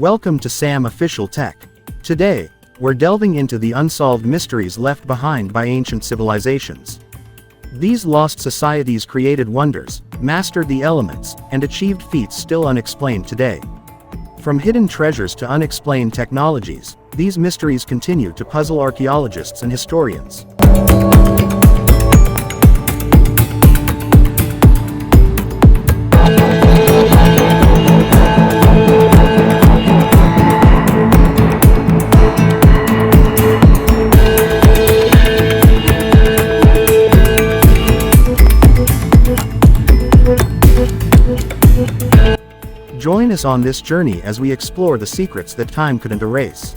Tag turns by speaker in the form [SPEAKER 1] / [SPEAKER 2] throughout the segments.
[SPEAKER 1] Welcome to SAM Official Tech. Today, we're delving into the unsolved mysteries left behind by ancient civilizations. These lost societies created wonders, mastered the elements, and achieved feats still unexplained today. From hidden treasures to unexplained technologies, these mysteries continue to puzzle archaeologists and historians. Join us on this journey as we explore the secrets that time couldn't erase.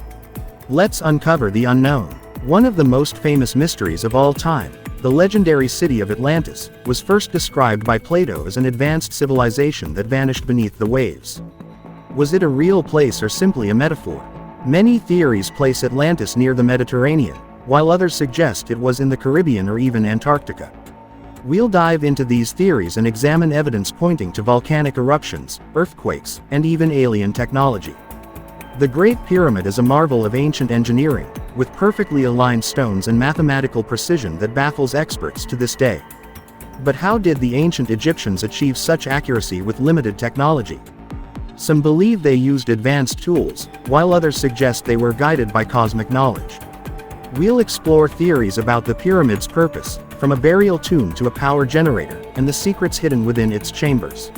[SPEAKER 1] Let's uncover the unknown. One of the most famous mysteries of all time, the legendary city of Atlantis, was first described by Plato as an advanced civilization that vanished beneath the waves. Was it a real place or simply a metaphor? Many theories place Atlantis near the Mediterranean, while others suggest it was in the Caribbean or even Antarctica. We'll dive into these theories and examine evidence pointing to volcanic eruptions, earthquakes, and even alien technology. The Great Pyramid is a marvel of ancient engineering, with perfectly aligned stones and mathematical precision that baffles experts to this day. But how did the ancient Egyptians achieve such accuracy with limited technology? Some believe they used advanced tools, while others suggest they were guided by cosmic knowledge. We'll explore theories about the pyramid's purpose, from a burial tomb to a power generator, and the secrets hidden within its chambers.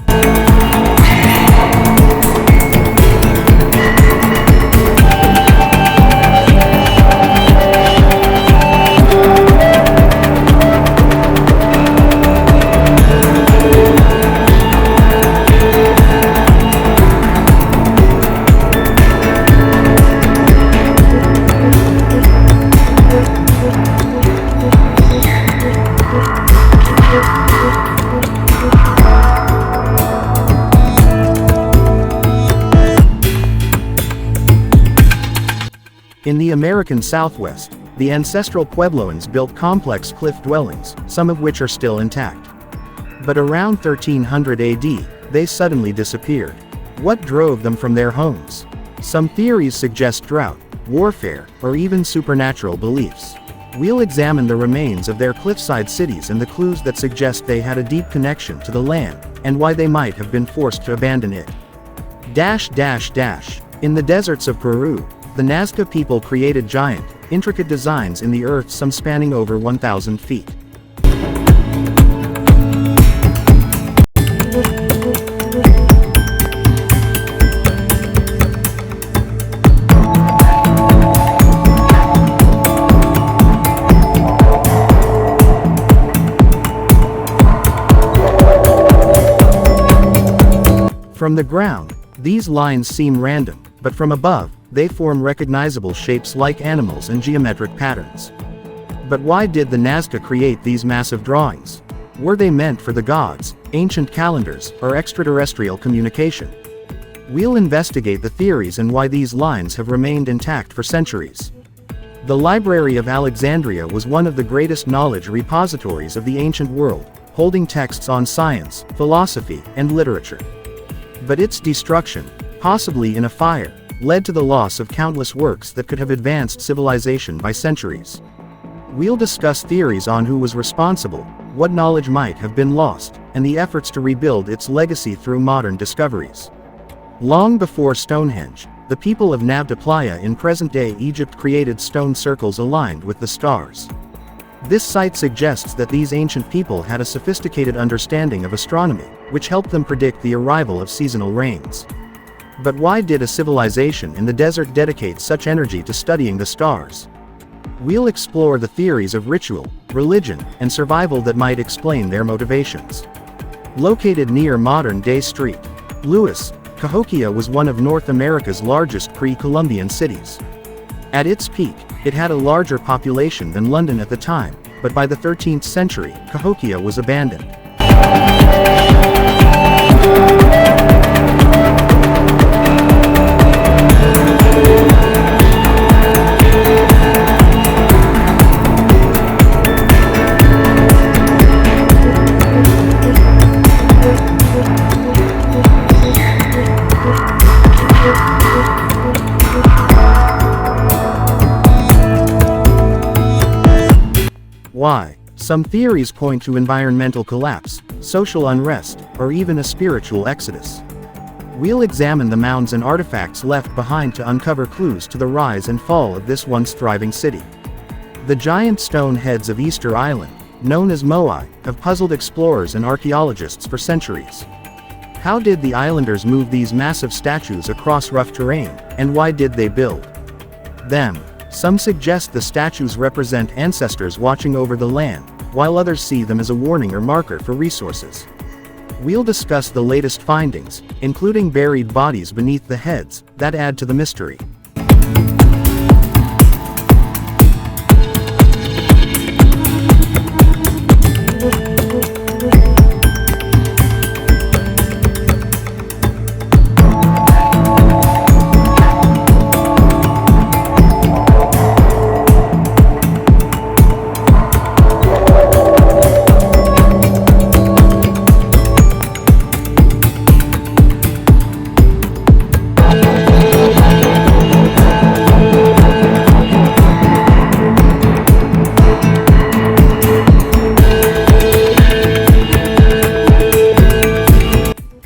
[SPEAKER 1] In the American Southwest, the ancestral Puebloans built complex cliff dwellings, some of which are still intact. But around 1300 AD, they suddenly disappeared. What drove them from their homes? Some theories suggest drought, warfare, or even supernatural beliefs. We'll examine the remains of their cliffside cities and the clues that suggest they had a deep connection to the land, and why they might have been forced to abandon it. In the deserts of Peru, the Nazca people created giant, intricate designs in the earth, some spanning over 1,000 feet. From the ground, these lines seem random, but from above, they form recognizable shapes like animals and geometric patterns. But why did the Nazca create these massive drawings? Were they meant for the gods, ancient calendars, or extraterrestrial communication? We'll investigate the theories and why these lines have remained intact for centuries. The Library of Alexandria was one of the greatest knowledge repositories of the ancient world, holding texts on science, philosophy, and literature. But its destruction, possibly in a fire, led to the loss of countless works that could have advanced civilization by centuries. We'll discuss theories on who was responsible, what knowledge might have been lost, and the efforts to rebuild its legacy through modern discoveries. Long before Stonehenge, the people of Nabta Playa in present-day Egypt created stone circles aligned with the stars. This site suggests that these ancient people had a sophisticated understanding of astronomy, which helped them predict the arrival of seasonal rains. But why did a civilization in the desert dedicate such energy to studying the stars? We'll explore the theories of ritual, religion, and survival that might explain their motivations. Located near modern-day St. Louis, Cahokia was one of North America's largest pre-Columbian cities. At its peak, it had a larger population than London at the time, but by the 13th century, Cahokia was abandoned. Some theories point to environmental collapse, social unrest, or even a spiritual exodus. We'll examine the mounds and artifacts left behind to uncover clues to the rise and fall of this once thriving city. The giant stone heads of Easter Island, known as Moai, have puzzled explorers and archaeologists for centuries. How did the islanders move these massive statues across rough terrain, and why did they build them? Some suggest the statues represent ancestors watching over the land, while others see them as a warning or marker for resources. We'll discuss the latest findings, including buried bodies beneath the heads, that add to the mystery.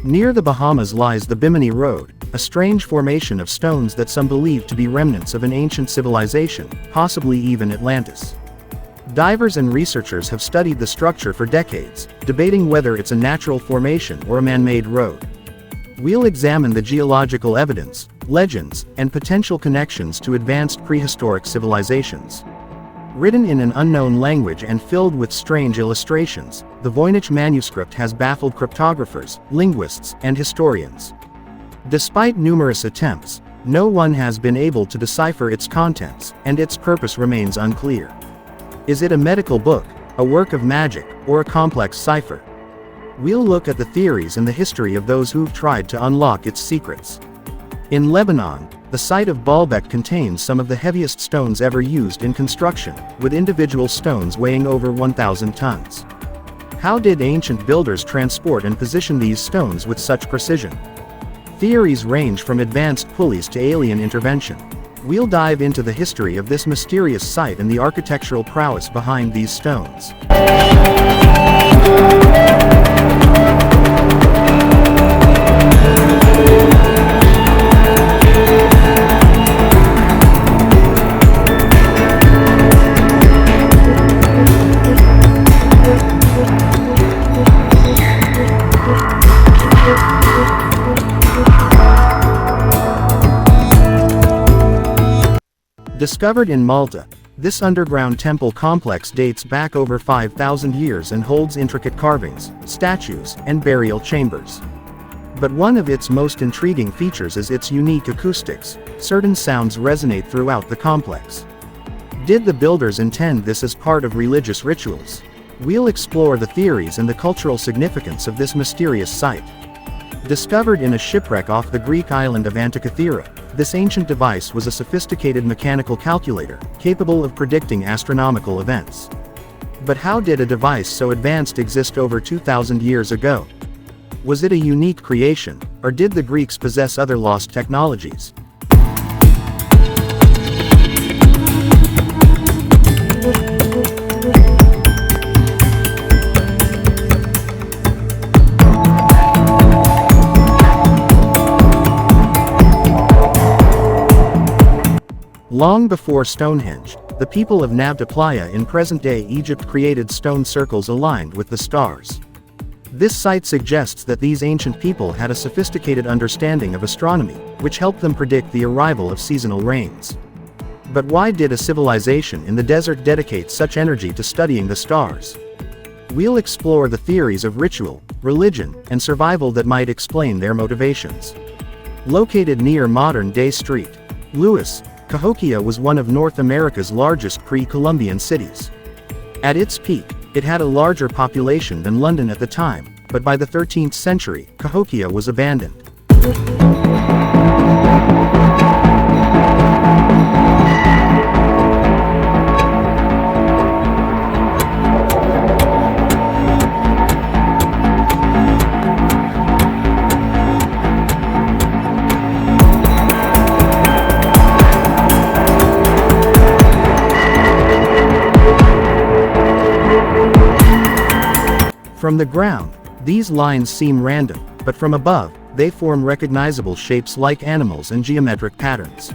[SPEAKER 1] Near the Bahamas lies the Bimini Road, a strange formation of stones that some believe to be remnants of an ancient civilization, possibly even Atlantis. Divers and researchers have studied the structure for decades, debating whether it's a natural formation or a man-made road. We'll examine the geological evidence, legends, and potential connections to advanced prehistoric civilizations. Written in an unknown language and filled with strange illustrations, the Voynich manuscript has baffled cryptographers, linguists, and historians. Despite numerous attempts, no one has been able to decipher its contents, and its purpose remains unclear. Is it a medical book, a work of magic, or a complex cipher? We'll look at the theories and the history of those who've tried to unlock its secrets. In Lebanon, the site of Baalbek contains some of the heaviest stones ever used in construction, with individual stones weighing over 1,000 tons. How did ancient builders transport and position these stones with such precision? Theories range from advanced pulleys to alien intervention. We'll dive into the history of this mysterious site and the architectural prowess behind these stones. Discovered in Malta, this underground temple complex dates back over 5,000 years and holds intricate carvings, statues, and burial chambers. But one of its most intriguing features is its unique acoustics. Certain sounds resonate throughout the complex. Did the builders intend this as part of religious rituals? We'll explore the theories and the cultural significance of this mysterious site. Discovered in a shipwreck off the Greek island of Antikythera, this ancient device was a sophisticated mechanical calculator, capable of predicting astronomical events. But how did a device so advanced exist over 2,000 years ago? Was it a unique creation, or did the Greeks possess other lost technologies? Long before Stonehenge, the people of Nabta Playa in present-day Egypt created stone circles aligned with the stars. This site suggests that these ancient people had a sophisticated understanding of astronomy, which helped them predict the arrival of seasonal rains. But why did a civilization in the desert dedicate such energy to studying the stars? We'll explore the theories of ritual, religion, and survival that might explain their motivations. Located near modern-day St. Louis, Cahokia was one of North America's largest pre-Columbian cities. At its peak, it had a larger population than London at the time, but by the 13th century, Cahokia was abandoned. From the ground, these lines seem random, but from above, they form recognizable shapes like animals and geometric patterns.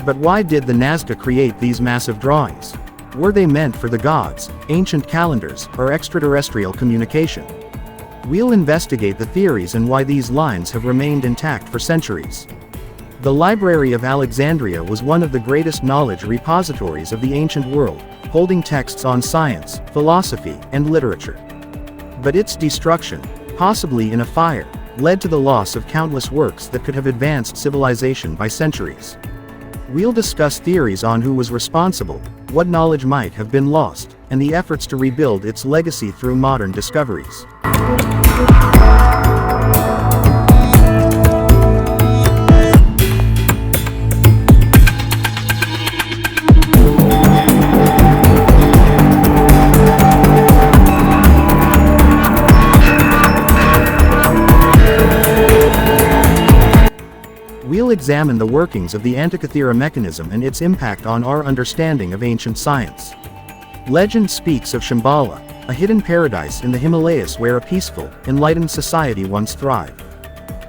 [SPEAKER 1] But why did the Nazca create these massive drawings? Were they meant for the gods, ancient calendars, or extraterrestrial communication? We'll investigate the theories and why these lines have remained intact for centuries. The Library of Alexandria was one of the greatest knowledge repositories of the ancient world, holding texts on science, philosophy, and literature. But its destruction, possibly in a fire, led to the loss of countless works that could have advanced civilization by centuries. We'll discuss theories on who was responsible, what knowledge might have been lost, and the efforts to rebuild its legacy through modern discoveries. We'll examine the workings of the Antikythera mechanism and its impact on our understanding of ancient science. Legend speaks of Shambhala, a hidden paradise in the Himalayas where a peaceful, enlightened society once thrived.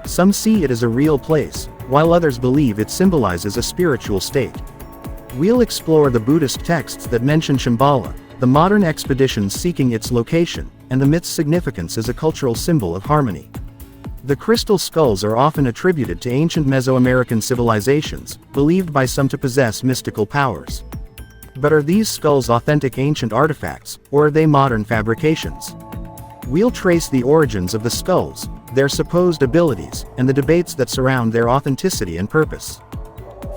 [SPEAKER 1] Some see it as a real place, while others believe it symbolizes a spiritual state. We'll explore the Buddhist texts that mention Shambhala, the modern expeditions seeking its location, and the myth's significance as a cultural symbol of harmony. The crystal skulls are often attributed to ancient Mesoamerican civilizations, believed by some to possess mystical powers. But are these skulls authentic ancient artifacts, or are they modern fabrications? We'll trace the origins of the skulls, their supposed abilities, and the debates that surround their authenticity and purpose.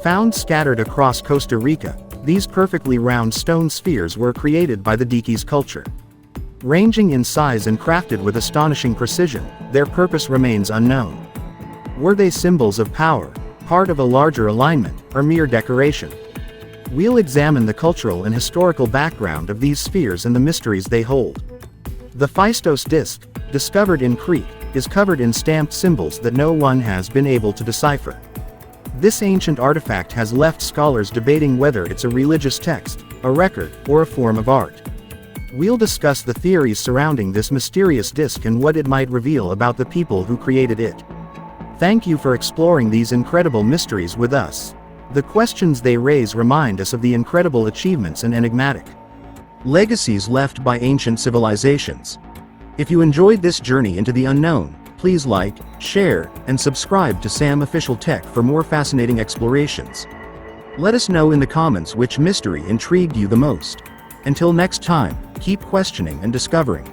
[SPEAKER 1] Found scattered across Costa Rica, these perfectly round stone spheres were created by the Diquis culture. Ranging in size and crafted with astonishing precision, their purpose remains unknown. Were they symbols of power, part of a larger alignment, or mere decoration? We'll examine the cultural and historical background of these spheres and the mysteries they hold. The Phaistos disc, discovered in Crete, is covered in stamped symbols that no one has been able to decipher. This ancient artifact has left scholars debating whether it's a religious text, a record, or a form of art. We'll discuss the theories surrounding this mysterious disc and what it might reveal about the people who created it. Thank you for exploring these incredible mysteries with us. The questions they raise remind us of the incredible achievements and enigmatic legacies left by ancient civilizations. If you enjoyed this journey into the unknown, please like, share, and subscribe to Sam Official Tech for more fascinating explorations. Let us know in the comments which mystery intrigued you the most. Until next time, keep questioning and discovering.